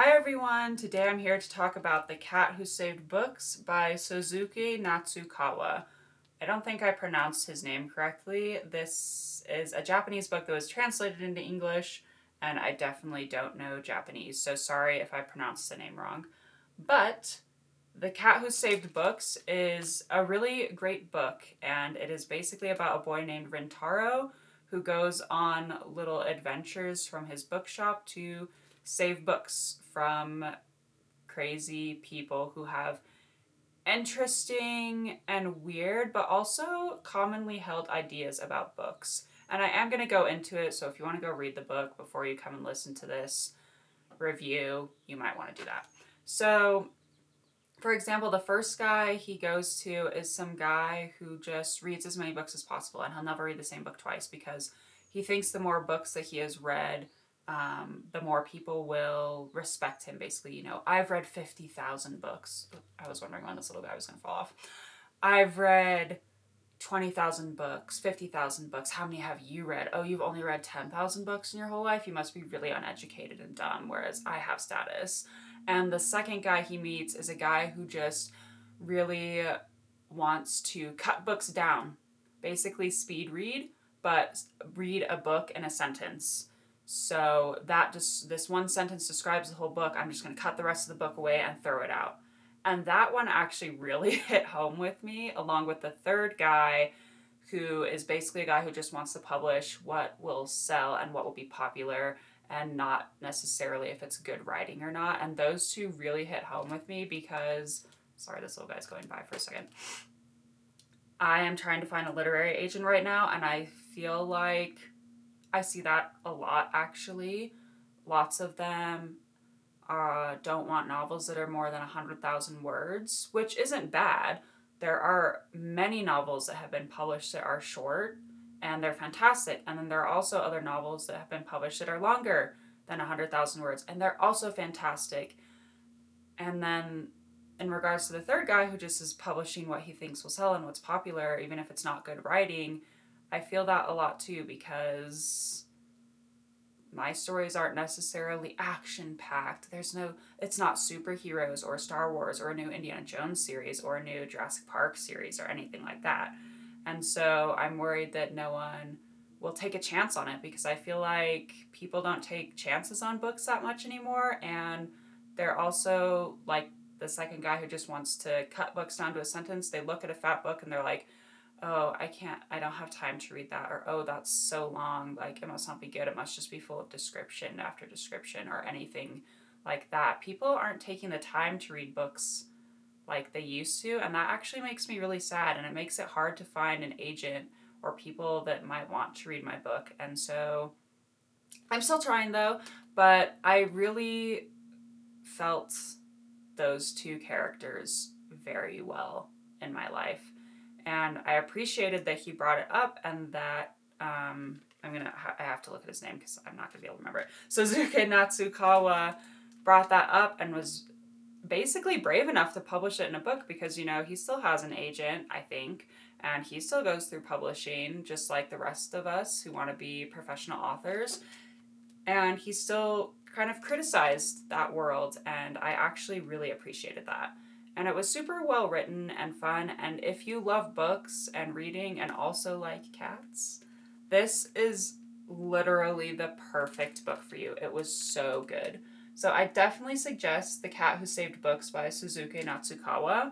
Hi everyone! Today I'm here to talk about The Cat Who Saved Books by Sosuke Natsukawa. I don't think I pronounced his name correctly. This is a Japanese book that was translated into English, and I definitely don't know Japanese, so sorry if I pronounced the name wrong. But The Cat Who Saved Books is a really great book, and it is basically about a boy named Rintaro who goes on little adventures from his bookshop to save books from crazy people who have interesting and weird, but also commonly held ideas about books. And I am going to go into it, so if you want to go read the book before you come and listen to this review, you might want to do that. So, for example, the first guy he goes to is some guy who just reads as many books as possible, and he'll never read the same book twice because he thinks the more books that he has read, the more people will respect him. Basically, I've read 50,000 books. I was wondering when this little guy was going to fall off. I've read 20,000 books, 50,000 books. How many have you read? Oh, you've only read 10,000 books in your whole life? You must be really uneducated and dumb, whereas I have status. And the second guy he meets is a guy who just really wants to cut books down, basically speed read, but read a book in a sentence. So this one sentence describes the whole book. I'm just going to cut the rest of the book away and throw it out. And that one actually really hit home with me, along with the third guy, who is basically a guy who just wants to publish what will sell and what will be popular, and not necessarily if it's good writing or not. And those two really hit home with me because, sorry, this little guy's going by for a second. I am trying to find a literary agent right now, and I feel like I see that a lot, actually. Lots of them don't want novels that are more than 100,000 words, which isn't bad. There are many novels that have been published that are short, and they're fantastic. And then there are also other novels that have been published that are longer than 100,000 words, and they're also fantastic. And then in regards to the third guy who just is publishing what he thinks will sell and what's popular, even if it's not good writing, I feel that a lot too, because my stories aren't necessarily action-packed. It's not superheroes or Star Wars or a new Indiana Jones series or a new Jurassic Park series or anything like that. And so I'm worried that no one will take a chance on it, because I feel like people don't take chances on books that much anymore. And they're also like the second guy who just wants to cut books down to a sentence. They look at a fat book and they're like, oh, I don't have time to read that, or oh, that's so long, like it must not be good, it must just be full of description after description, or anything like that. People aren't taking the time to read books like they used to, and that actually makes me really sad, and it makes it hard to find an agent or people that might want to read my book. And so I'm still trying though, but I really felt those two characters very well in my life. And I appreciated that he brought it up, and that I have to look at his name because I'm not gonna be able to remember it. Sosuke Natsukawa brought that up and was basically brave enough to publish it in a book, because he still has an agent, I think, and he still goes through publishing just like the rest of us who want to be professional authors. And he still kind of criticized that world, and I actually really appreciated that. And it was super well written and fun, and if you love books and reading and also like cats, this is literally the perfect book for you. It was so good. So I definitely suggest The Cat Who Saved Books by Sosuke Natsukawa.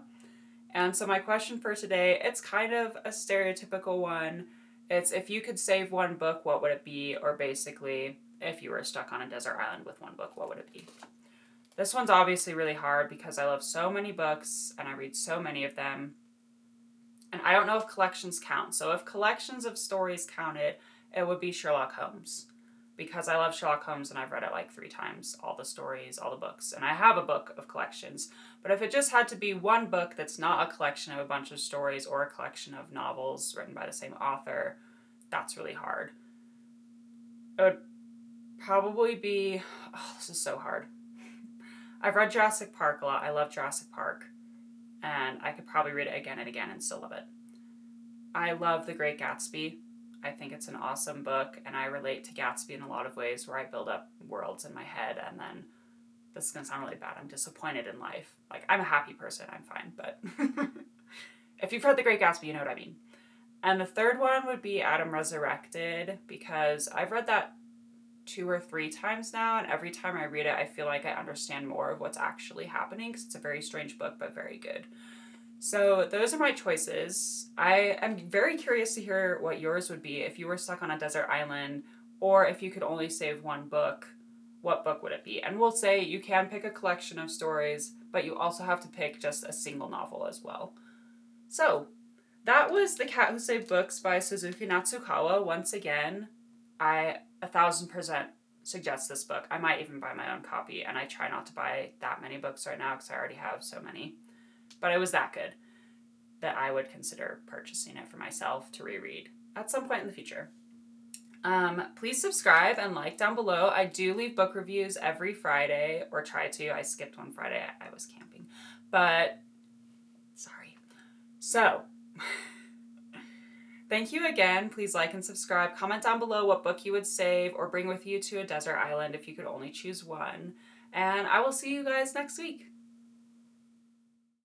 And so my question for today, it's kind of a stereotypical one. It's, if you could save one book, what would it be? Or basically, if you were stuck on a desert island with one book, what would it be? This one's obviously really hard because I love so many books and I read so many of them. And I don't know if collections count. So if collections of stories counted, it would be Sherlock Holmes. Because I love Sherlock Holmes and I've read it like 3 times, all the stories, all the books. And I have a book of collections. But if it just had to be one book that's not a collection of a bunch of stories or a collection of novels written by the same author, that's really hard. It would probably be... Oh, this is so hard. I've read Jurassic Park a lot. I love Jurassic Park. And I could probably read it again and again and still love it. I love The Great Gatsby. I think it's an awesome book, and I relate to Gatsby in a lot of ways, where I build up worlds in my head and then this is going to sound really bad. I'm disappointed in life. Like, I'm a happy person. I'm fine. But if you've read The Great Gatsby, you know what I mean. And the third one would be Adam Resurrected, because I've read that 2 or 3 times now, and every time I read it, I feel like I understand more of what's actually happening, because it's a very strange book, but very good. So those are my choices. I am very curious to hear what yours would be if you were stuck on a desert island, or if you could only save one book, what book would it be? And we'll say you can pick a collection of stories, but you also have to pick just a single novel as well. So that was The Cat Who Saved Books by Suzuki Natsukawa. Once again, I 1000% suggest this book. I might even buy my own copy, and I try not to buy that many books right now because I already have so many. But it was that good that I would consider purchasing it for myself to reread at some point in the future. Please subscribe and like down below. I do leave book reviews every Friday, or try to. I skipped one Friday. I was camping. But, sorry. So, thank you again. Please like and subscribe. Comment down below what book you would save or bring with you to a desert island if you could only choose one. And I will see you guys next week.